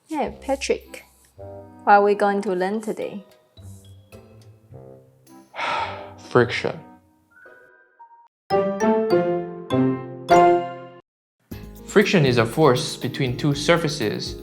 Hey, Patrick, what are we going to learn today? Friction. Friction is a force between two surfaces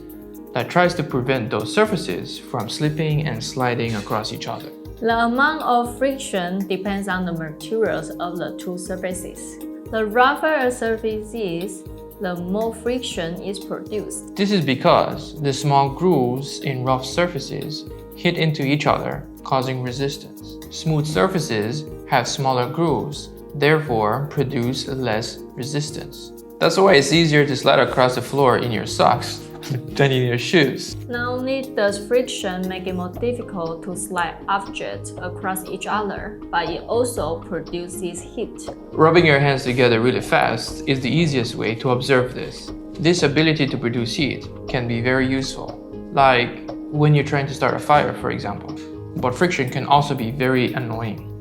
that tries to prevent those surfaces from slipping and sliding across each other. The amount of friction depends on the materials of the two surfaces. The rougher a surface is, the more friction is produced. This is because the small grooves in rough surfaces hit into each other, causing resistance. Smooth surfaces have smaller grooves, therefore produce less resistance. That's why it's easier to slide across the floor in your socks than in your shoes. Not only does friction make it more difficult to slide objects across each other, but it also produces heat. Rubbing your hands together really fast is the easiest way to observe this. This ability to produce heat can be very useful, like when you're trying to start a fire, for example. But friction can also be very annoying.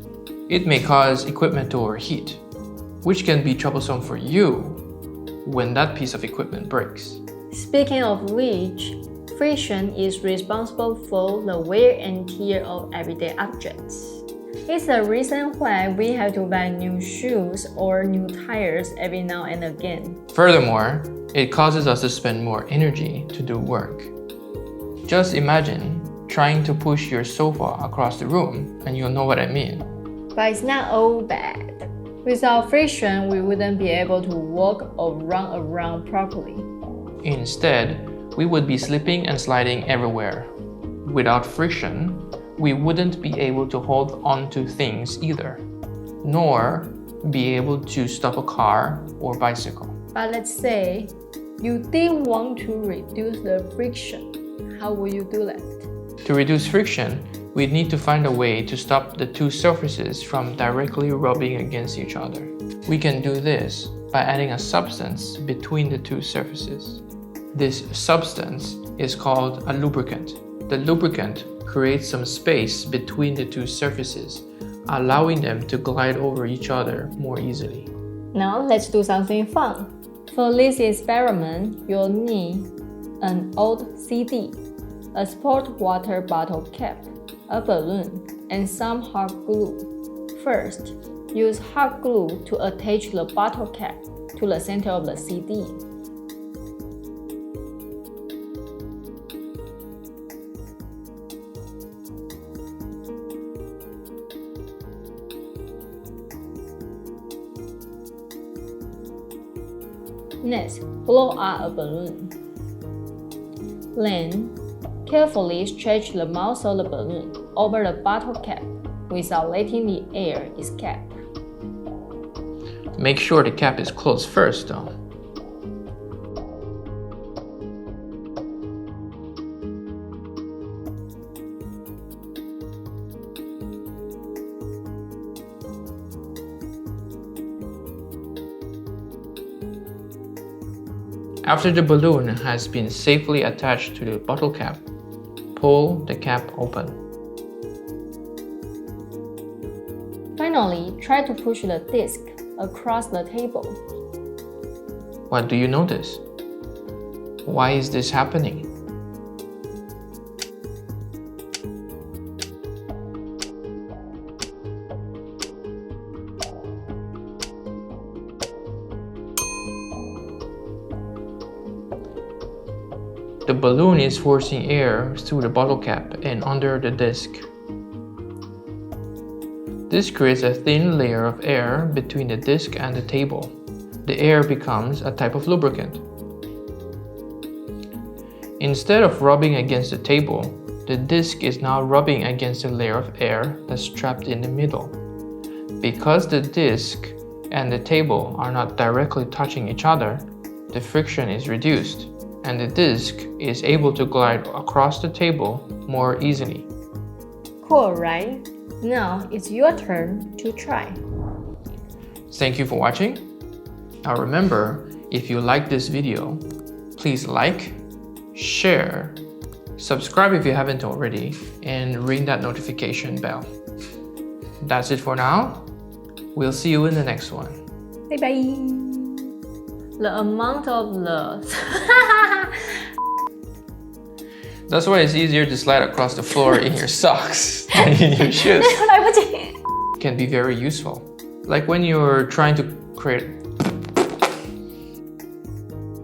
It may cause equipment to overheat, which can be troublesome for you when that piece of equipment breaks. Speaking of which, friction is responsible for the wear and tear of everyday objects. It's the reason why we have to buy new shoes or new tires every now and again. Furthermore, it causes us to spend more energy to do work. Just imagine trying to push your sofa across the room, and you'll know what I mean. But it's not all bad. Without friction, we wouldn't be able to walk or run around properly. Instead, we would be slipping and sliding everywhere. Without friction, we wouldn't be able to hold on to things either, nor be able to stop a car or bicycle. But let's say you did want to reduce the friction. How will you do that? To reduce friction, we'd need to find a way to stop the two surfaces from directly rubbing against each other. We can do this by adding a substance between the two surfaces. This substance is called a lubricant. The lubricant creates some space between the two surfaces, allowing them to glide over each other more easily. Now let's do something fun. For this experiment, you'll need an old CD, a sport water bottle cap, a balloon, and some hot glue. First, use hot glue to attach the bottle cap to the center of the CD. Next, blow out a balloon. Then, carefully stretch the mouth of the balloon over the bottle cap without letting the air escape. Make sure the cap is closed first, though. After the balloon has been safely attached to the bottle cap, pull the cap open. Finally, try to push the disc across the table. What do you notice? Why is this happening? The balloon is forcing air through the bottle cap and under the disc. This creates a thin layer of air between the disc and the table. The air becomes a type of lubricant. Instead of rubbing against the table, the disc is now rubbing against a layer of air that's trapped in the middle. Because the disc and the table are not directly touching each other, the friction is reduced, and the disc is able to glide across the table more easily. Cool, right? Now it's your turn to try. Thank you for watching. Now remember, if you like this video, please like, share, subscribe if you haven't already, and ring that notification bell. That's it for now. We'll see you in the next one. Bye bye. The amount of the That's why it's easier to slide across the floor in your socks than in your shoes. 来不及。 Can be very useful. Like when you're trying to create